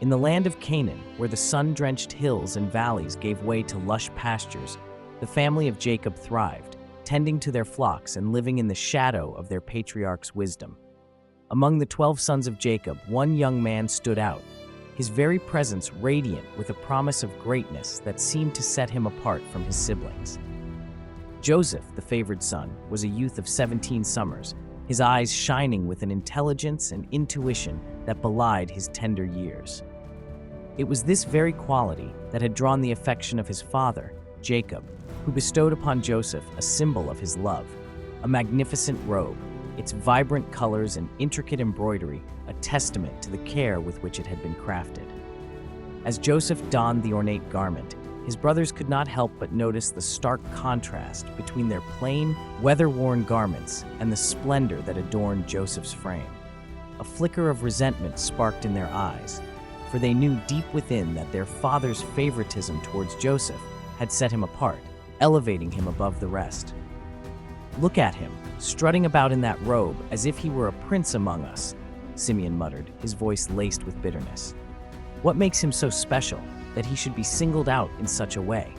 In the land of Canaan, where the sun-drenched hills and valleys gave way to lush pastures, the family of Jacob thrived, tending to their flocks and living in the shadow of their patriarch's wisdom. Among the 12 sons of Jacob, one young man stood out, his very presence radiant with a promise of greatness that seemed to set him apart from his siblings. Joseph, the favored son, was a youth of 17 summers, his eyes shining with an intelligence and intuition that belied his tender years. It was this very quality that had drawn the affection of his father, Jacob, who bestowed upon Joseph a symbol of his love, a magnificent robe, its vibrant colors and intricate embroidery a testament to the care with which it had been crafted. As Joseph donned the ornate garment, his brothers could not help but notice the stark contrast between their plain, weather-worn garments and the splendor that adorned Joseph's frame. A flicker of resentment sparked in their eyes, for they knew deep within that their father's favoritism towards Joseph had set him apart, elevating him above the rest. "Look at him, strutting about in that robe as if he were a prince among us," Simeon muttered, his voice laced with bitterness. "What makes him so special that he should be singled out in such a way?"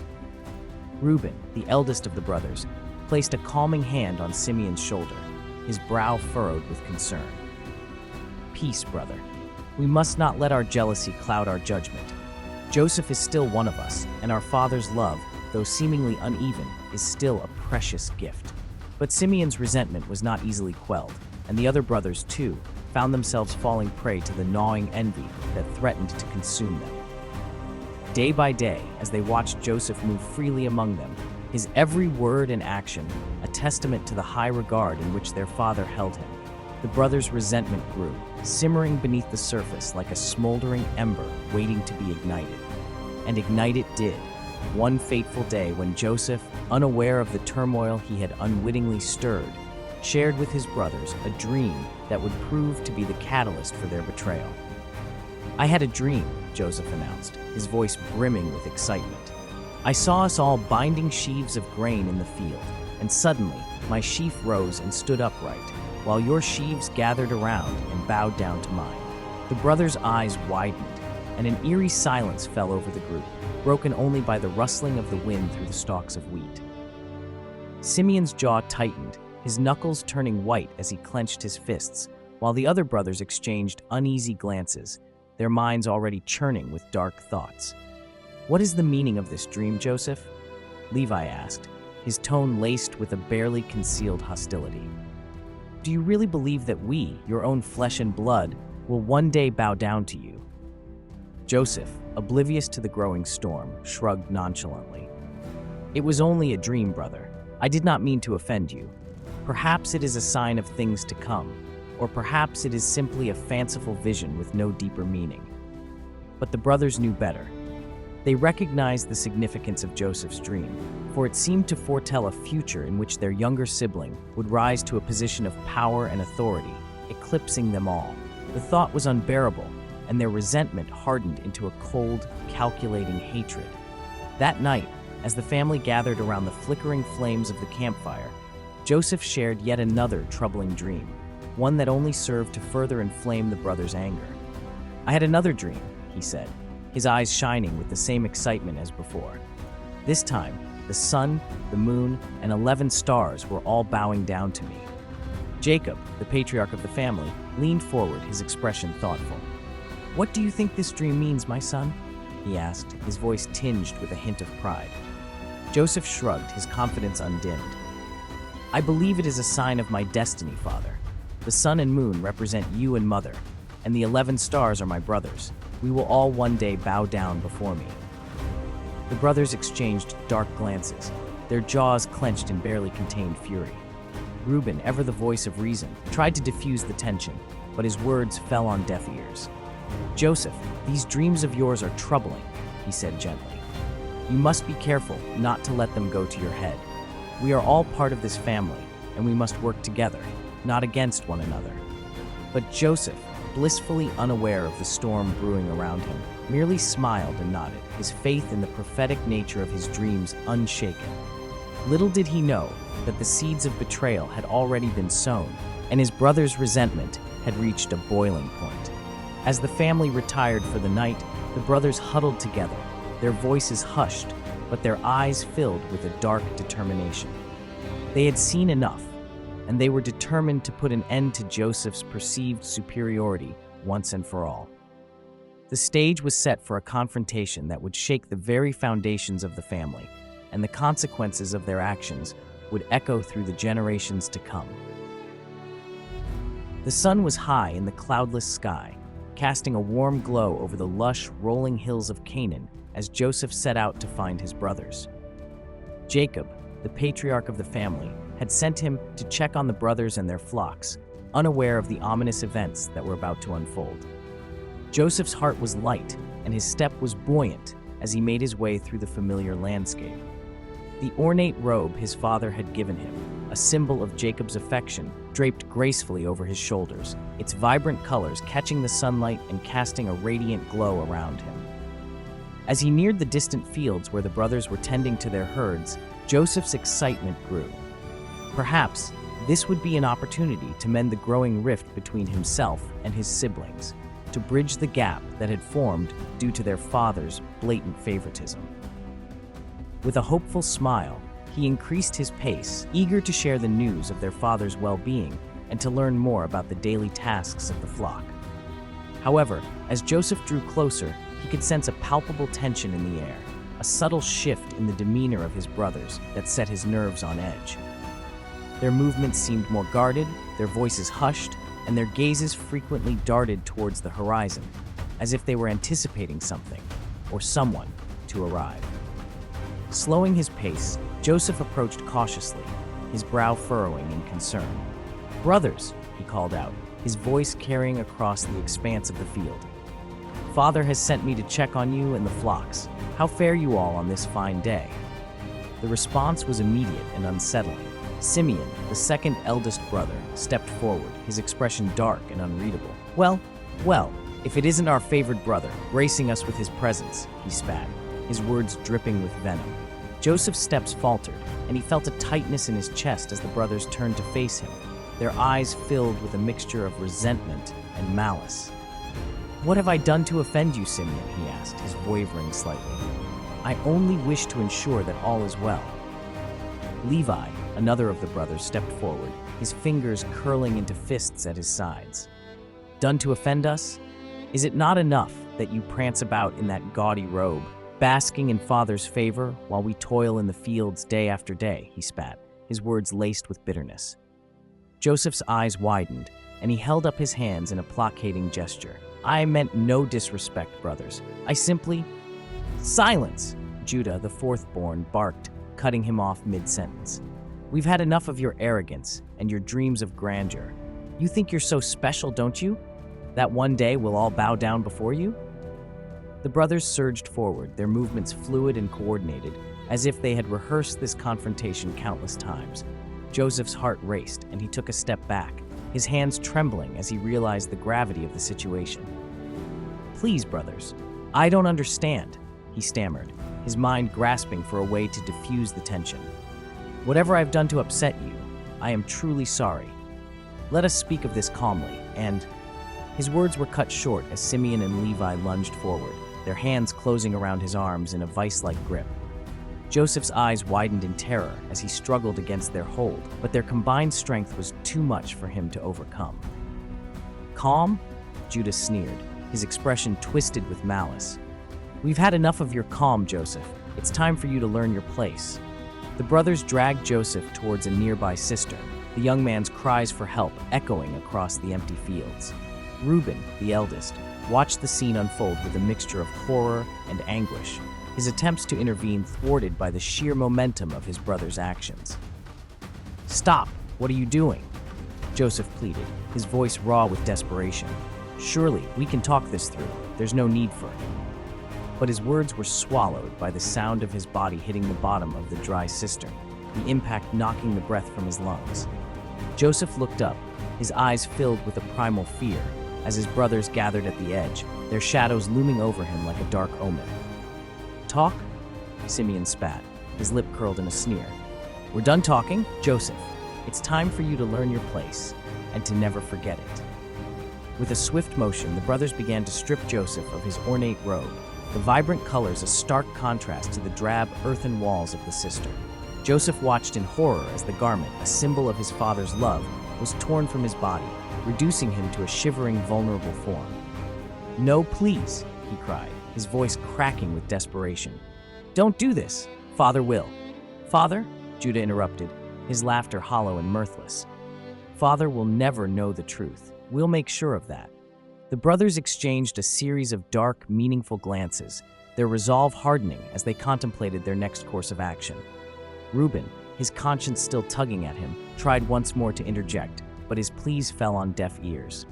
Reuben, the eldest of the brothers, placed a calming hand on Simeon's shoulder, his brow furrowed with concern. "Peace, brother. We must not let our jealousy cloud our judgment. Joseph is still one of us, and our father's love, though seemingly uneven, is still a precious gift." But Simeon's resentment was not easily quelled, and the other brothers, too, found themselves falling prey to the gnawing envy that threatened to consume them. Day by day, as they watched Joseph move freely among them, his every word and action a testament to the high regard in which their father held him, the brothers' resentment grew, simmering beneath the surface like a smoldering ember waiting to be ignited. And ignite it did, one fateful day when Joseph, unaware of the turmoil he had unwittingly stirred, shared with his brothers a dream that would prove to be the catalyst for their betrayal. "I had a dream," Joseph announced, his voice brimming with excitement. "I saw us all binding sheaves of grain in the field, and suddenly my sheaf rose and stood upright, while your sheaves gathered around and bowed down to mine." The brothers' eyes widened, and an eerie silence fell over the group, broken only by the rustling of the wind through the stalks of wheat. Simeon's jaw tightened, his knuckles turning white as he clenched his fists, while the other brothers exchanged uneasy glances, their minds already churning with dark thoughts. "What is the meaning of this dream, Joseph?" Levi asked, his tone laced with a barely concealed hostility. "Do you really believe that we, your own flesh and blood, will one day bow down to you?" Joseph, oblivious to the growing storm, shrugged nonchalantly. "It was only a dream, brother. I did not mean to offend you. Perhaps it is a sign of things to come, or perhaps it is simply a fanciful vision with no deeper meaning." But the brothers knew better. They recognized the significance of Joseph's dream, for it seemed to foretell a future in which their younger sibling would rise to a position of power and authority, eclipsing them all. The thought was unbearable, and their resentment hardened into a cold, calculating hatred. That night, as the family gathered around the flickering flames of the campfire, Joseph shared yet another troubling dream, one that only served to further inflame the brothers' anger. "I had another dream," he said, his eyes shining with the same excitement as before. "This time, the sun, the moon, and 11 stars were all bowing down to me." Jacob, the patriarch of the family, leaned forward, his expression thoughtful. "What do you think this dream means, my son?" he asked, his voice tinged with a hint of pride. Joseph shrugged, his confidence undimmed. "I believe it is a sign of my destiny, father. The sun and moon represent you and mother, and the 11 stars are my brothers. We will all one day bow down before me." The brothers exchanged dark glances, their jaws clenched in barely contained fury. Reuben, ever the voice of reason, tried to diffuse the tension, but his words fell on deaf ears. "Joseph, these dreams of yours are troubling," he said gently. "You must be careful not to let them go to your head. We are all part of this family, and we must work together, not against one another." But Joseph, blissfully unaware of the storm brewing around him, merely smiled and nodded, his faith in the prophetic nature of his dreams unshaken. Little did he know that the seeds of betrayal had already been sown, and his brother's resentment had reached a boiling point. As the family retired for the night, the brothers huddled together, their voices hushed, but their eyes filled with a dark determination. They had seen enough, and they were determined to put an end to Joseph's perceived superiority once and for all. The stage was set for a confrontation that would shake the very foundations of the family, and the consequences of their actions would echo through the generations to come. The sun was high in the cloudless sky, casting a warm glow over the lush, rolling hills of Canaan as Joseph set out to find his brothers. Jacob, the patriarch of the family, had sent him to check on the brothers and their flocks, unaware of the ominous events that were about to unfold. Joseph's heart was light, and his step was buoyant as he made his way through the familiar landscape. The ornate robe his father had given him, a symbol of Jacob's affection, draped gracefully over his shoulders, its vibrant colors catching the sunlight and casting a radiant glow around him. As he neared the distant fields where the brothers were tending to their herds, Joseph's excitement grew. Perhaps this would be an opportunity to mend the growing rift between himself and his siblings, to bridge the gap that had formed due to their father's blatant favoritism. With a hopeful smile, he increased his pace, eager to share the news of their father's well-being and to learn more about the daily tasks of the flock. However, as Joseph drew closer, he could sense a palpable tension in the air, a subtle shift in the demeanor of his brothers that set his nerves on edge. Their movements seemed more guarded, their voices hushed, and their gazes frequently darted towards the horizon, as if they were anticipating something or someone to arrive. Slowing his pace, Joseph approached cautiously, his brow furrowing in concern. "Brothers," he called out, his voice carrying across the expanse of the field. "Father has sent me to check on you and the flocks. How fare you all on this fine day?" The response was immediate and unsettling. Simeon, the second eldest brother, stepped forward, his expression dark and unreadable. Well, if it isn't our favored brother, gracing us with his presence," he spat, his words dripping with venom. Joseph's steps faltered, and he felt a tightness in his chest as the brothers turned to face him, their eyes filled with a mixture of resentment and malice. "What have I done to offend you, Simeon?" he asked, his wavering slightly. "I only wish to ensure that all is well." Levi, another of the brothers, stepped forward, his fingers curling into fists at his sides. "Done to offend us? Is it not enough that you prance about in that gaudy robe, basking in Father's favor while we toil in the fields day after day?" he spat, his words laced with bitterness. Joseph's eyes widened, and he held up his hands in a placating gesture. "I meant no disrespect, brothers. I simply—" "Silence!" Judah, the fourth-born, barked, cutting him off mid-sentence. "We've had enough of your arrogance and your dreams of grandeur. You think you're so special, don't you? That one day we'll all bow down before you?" The brothers surged forward, their movements fluid and coordinated, as if they had rehearsed this confrontation countless times. Joseph's heart raced, and he took a step back, his hands trembling as he realized the gravity of the situation. "Please, brothers, I don't understand," he stammered, his mind grasping for a way to diffuse the tension. "Whatever I've done to upset you, I am truly sorry. Let us speak of this calmly, and—" His words were cut short as Simeon and Levi lunged forward, their hands closing around his arms in a vice-like grip. Joseph's eyes widened in terror as he struggled against their hold, but their combined strength was too much for him to overcome. "Calm?" Judah sneered, his expression twisted with malice. "We've had enough of your calm, Joseph. It's time for you to learn your place." The brothers dragged Joseph towards a nearby cistern, the young man's cries for help echoing across the empty fields. Reuben, the eldest, watched the scene unfold with a mixture of horror and anguish, his attempts to intervene thwarted by the sheer momentum of his brother's actions. "Stop! What are you doing?" Joseph pleaded, his voice raw with desperation. "Surely, we can talk this through. There's no need for it." But his words were swallowed by the sound of his body hitting the bottom of the dry cistern, the impact knocking the breath from his lungs. Joseph looked up, his eyes filled with a primal fear, as his brothers gathered at the edge, their shadows looming over him like a dark omen. "Talk?" Simeon spat, his lip curled in a sneer. "We're done talking, Joseph. It's time for you to learn your place, and to never forget it." With a swift motion, the brothers began to strip Joseph of his ornate robe, the vibrant colors a stark contrast to the drab earthen walls of the cistern. Joseph watched in horror as the garment, a symbol of his father's love, was torn from his body, reducing him to a shivering, vulnerable form. "No, please," he cried, his voice cracking with desperation. "Don't do this. Father will." "Father?" Judah interrupted, his laughter hollow and mirthless. "Father will never know the truth. We'll make sure of that." The brothers exchanged a series of dark, meaningful glances, their resolve hardening as they contemplated their next course of action. Reuben, his conscience still tugging at him, tried once more to interject, but his pleas fell on deaf ears.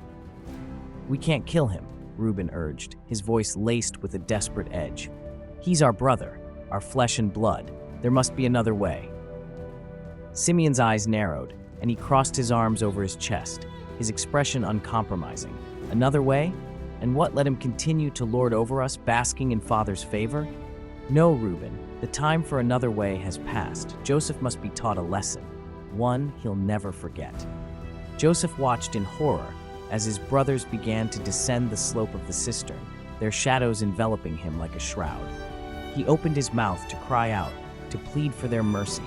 "We can't kill him," Reuben urged, his voice laced with a desperate edge. "He's our brother, our flesh and blood. There must be another way." Simeon's eyes narrowed, and he crossed his arms over his chest, his expression uncompromising. "Another way? And what, let him continue to lord over us, basking in Father's favor? No, Reuben, the time for another way has passed. Joseph must be taught a lesson, one he'll never forget." Joseph watched in horror as his brothers began to descend the slope of the cistern, their shadows enveloping him like a shroud. He opened his mouth to cry out, to plead for their mercy,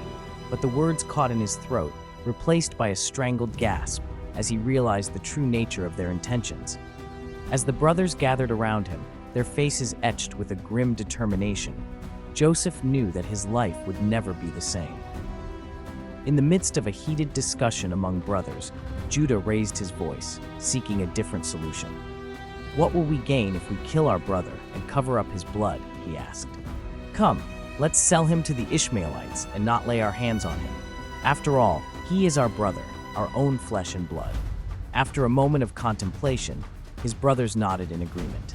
but the words caught in his throat, replaced by a strangled gasp as he realized the true nature of their intentions. As the brothers gathered around him, their faces etched with a grim determination, Joseph knew that his life would never be the same. In the midst of a heated discussion among brothers, Judah raised his voice, seeking a different solution. "What will we gain if we kill our brother and cover up his blood?" he asked. "Come, let's sell him to the Ishmaelites and not lay our hands on him. After all, he is our brother, our own flesh and blood." After a moment of contemplation, his brothers nodded in agreement.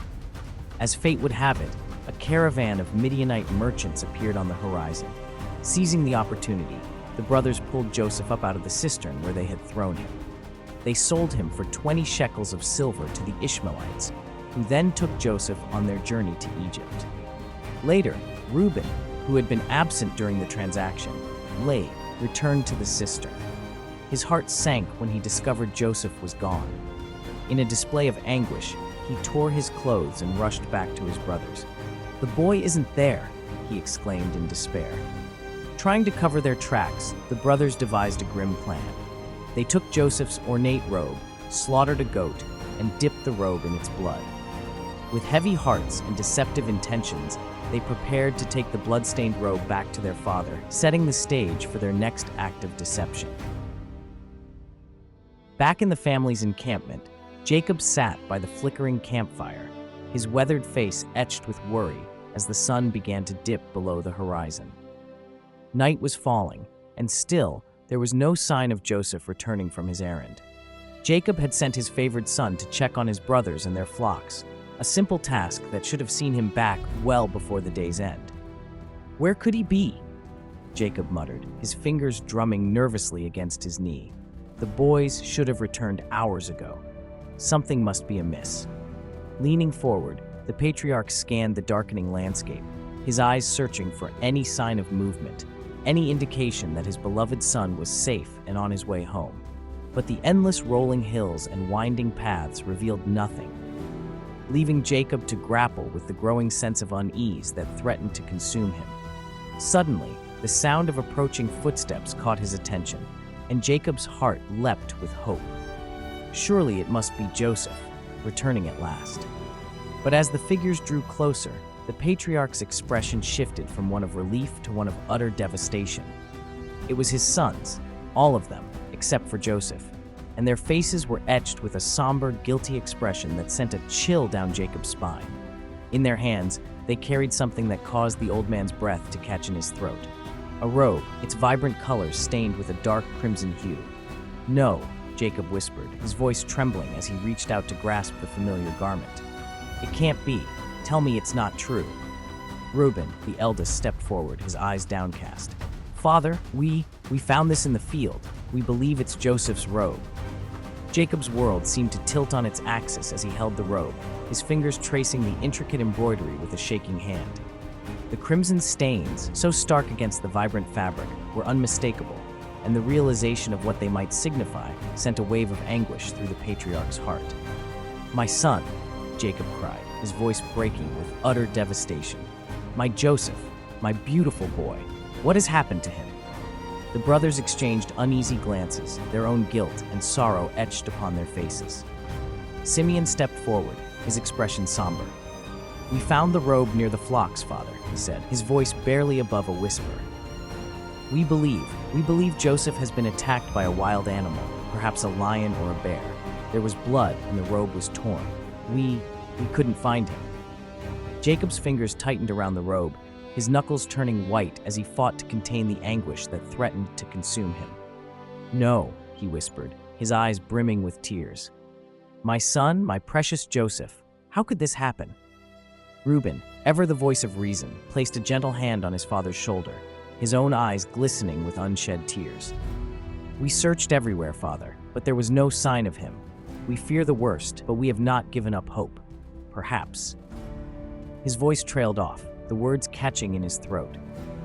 As fate would have it, a caravan of Midianite merchants appeared on the horizon. Seizing the opportunity, the brothers pulled Joseph up out of the cistern where they had thrown him. They sold him for 20 shekels of silver to the Ishmaelites, who then took Joseph on their journey to Egypt. Later, Reuben, who had been absent during the transaction, returned to the cistern. His heart sank when he discovered Joseph was gone. In a display of anguish, he tore his clothes and rushed back to his brothers. "The boy isn't there," he exclaimed in despair. Trying to cover their tracks, the brothers devised a grim plan. They took Joseph's ornate robe, slaughtered a goat, and dipped the robe in its blood. With heavy hearts and deceptive intentions, they prepared to take the blood-stained robe back to their father, setting the stage for their next act of deception. Back in the family's encampment, Jacob sat by the flickering campfire, his weathered face etched with worry as the sun began to dip below the horizon. Night was falling, and still, there was no sign of Joseph returning from his errand. Jacob had sent his favored son to check on his brothers and their flocks, a simple task that should have seen him back well before the day's end. "Where could he be?" Jacob muttered, his fingers drumming nervously against his knee. The boys should have returned hours ago. Something must be amiss. Leaning forward, the patriarch scanned the darkening landscape, his eyes searching for any sign of movement, any indication that his beloved son was safe and on his way home. But the endless rolling hills and winding paths revealed nothing, leaving Jacob to grapple with the growing sense of unease that threatened to consume him. Suddenly, the sound of approaching footsteps caught his attention, and Jacob's heart leapt with hope. Surely it must be Joseph, returning at last. But as the figures drew closer, the patriarch's expression shifted from one of relief to one of utter devastation. It was his sons, all of them, except for Joseph, and their faces were etched with a somber, guilty expression that sent a chill down Jacob's spine. In their hands, they carried something that caused the old man's breath to catch in his throat. A robe, its vibrant colors stained with a dark crimson hue. "No," Jacob whispered, his voice trembling as he reached out to grasp the familiar garment. "It can't be. Tell me it's not true." Reuben, the eldest, stepped forward, his eyes downcast. "Father, we found this in the field. We believe it's Joseph's robe." Jacob's world seemed to tilt on its axis as he held the robe, his fingers tracing the intricate embroidery with a shaking hand. The crimson stains, so stark against the vibrant fabric, were unmistakable, and the realization of what they might signify sent a wave of anguish through the patriarch's heart. "My son," Jacob cried, his voice breaking with utter devastation. "My Joseph, my beautiful boy, what has happened to him?" The brothers exchanged uneasy glances, their own guilt and sorrow etched upon their faces. Simeon stepped forward, his expression somber. "We found the robe near the flocks, Father," he said, his voice barely above a whisper. We believe Joseph has been attacked by a wild animal, perhaps a lion or a bear. There was blood and the robe was torn. We couldn't find him." Jacob's fingers tightened around the robe, his knuckles turning white as he fought to contain the anguish that threatened to consume him. "No," he whispered, his eyes brimming with tears. "My son, my precious Joseph, how could this happen?" Reuben, ever the voice of reason, placed a gentle hand on his father's shoulder, his own eyes glistening with unshed tears. "We searched everywhere, Father, but there was no sign of him. We fear the worst, but we have not given up hope. Perhaps." His voice trailed off, the words catching in his throat.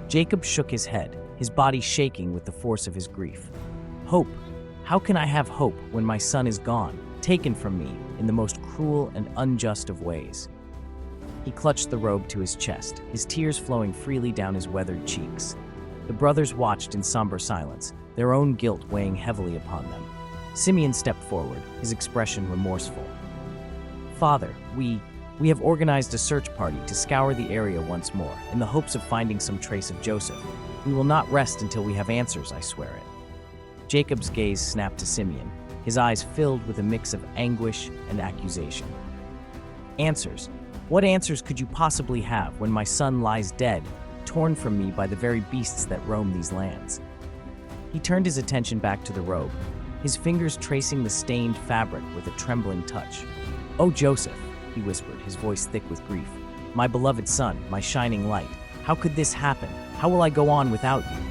Jacob shook his head, his body shaking with the force of his grief. "Hope? How can I have hope when my son is gone, taken from me in the most cruel and unjust of ways?" He clutched the robe to his chest, his tears flowing freely down his weathered cheeks. The brothers watched in somber silence, their own guilt weighing heavily upon them. Simeon stepped forward, his expression remorseful. "Father, we have organized a search party to scour the area once more, in the hopes of finding some trace of Joseph. We will not rest until we have answers, I swear it." Jacob's gaze snapped to Simeon, his eyes filled with a mix of anguish and accusation. "Answers? What answers could you possibly have when my son lies dead, torn from me by the very beasts that roam these lands?" He turned his attention back to the robe, his fingers tracing the stained fabric with a trembling touch. "Oh, Joseph," he whispered, his voice thick with grief. "My beloved son, my shining light. How could this happen? How will I go on without you?"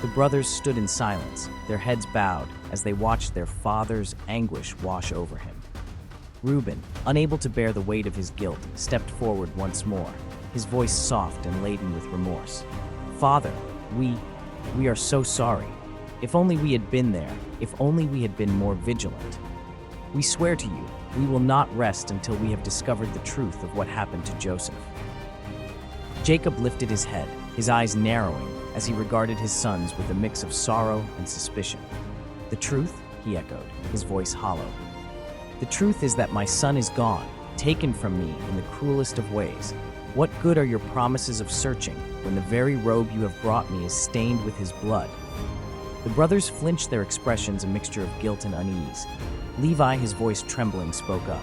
The brothers stood in silence, their heads bowed as they watched their father's anguish wash over him. Reuben, unable to bear the weight of his guilt, stepped forward once more, his voice soft and laden with remorse. "Father, we are so sorry. If only we had been there, if only we had been more vigilant. We swear to you, we will not rest until we have discovered the truth of what happened to Joseph." Jacob lifted his head, his eyes narrowing as he regarded his sons with a mix of sorrow and suspicion. "The truth?" he echoed, his voice hollow. "The truth is that my son is gone, taken from me in the cruelest of ways. What good are your promises of searching when the very robe you have brought me is stained with his blood?" The brothers flinched, their expressions a mixture of guilt and unease. Levi, his voice trembling, spoke up.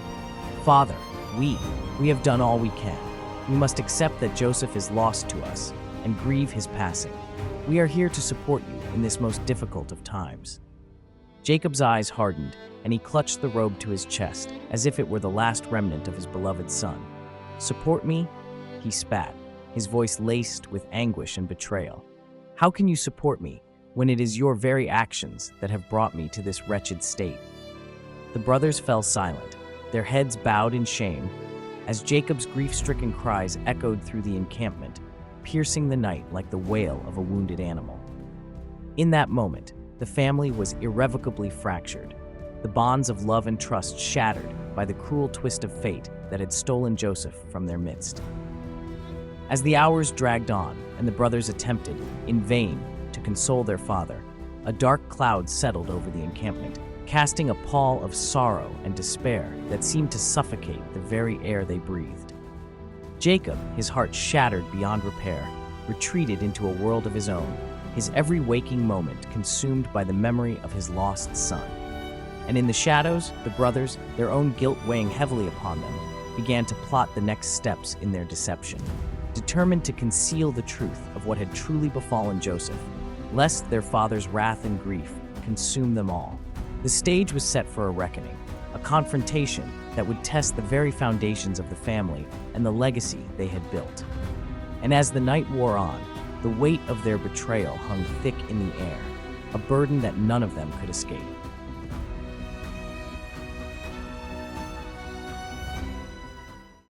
"Father, we have done all we can. We must accept that Joseph is lost to us and grieve his passing. We are here to support you in this most difficult of times." Jacob's eyes hardened, and he clutched the robe to his chest, as if it were the last remnant of his beloved son. "Support me?" he spat, his voice laced with anguish and betrayal. "How can you support me when it is your very actions that have brought me to this wretched state?" The brothers fell silent, their heads bowed in shame, as Jacob's grief-stricken cries echoed through the encampment, piercing the night like the wail of a wounded animal. In that moment, the family was irrevocably fractured, the bonds of love and trust shattered by the cruel twist of fate that had stolen Joseph from their midst. As the hours dragged on and the brothers attempted, in vain, to console their father, a dark cloud settled over the encampment, casting a pall of sorrow and despair that seemed to suffocate the very air they breathed. Jacob, his heart shattered beyond repair, retreated into a world of his own, his every waking moment consumed by the memory of his lost son. And in the shadows, the brothers, their own guilt weighing heavily upon them, began to plot the next steps in their deception, determined to conceal the truth of what had truly befallen Joseph, lest their father's wrath and grief consume them all. The stage was set for a reckoning, a confrontation that would test the very foundations of the family and the legacy they had built. And as the night wore on, the weight of their betrayal hung thick in the air, a burden that none of them could escape.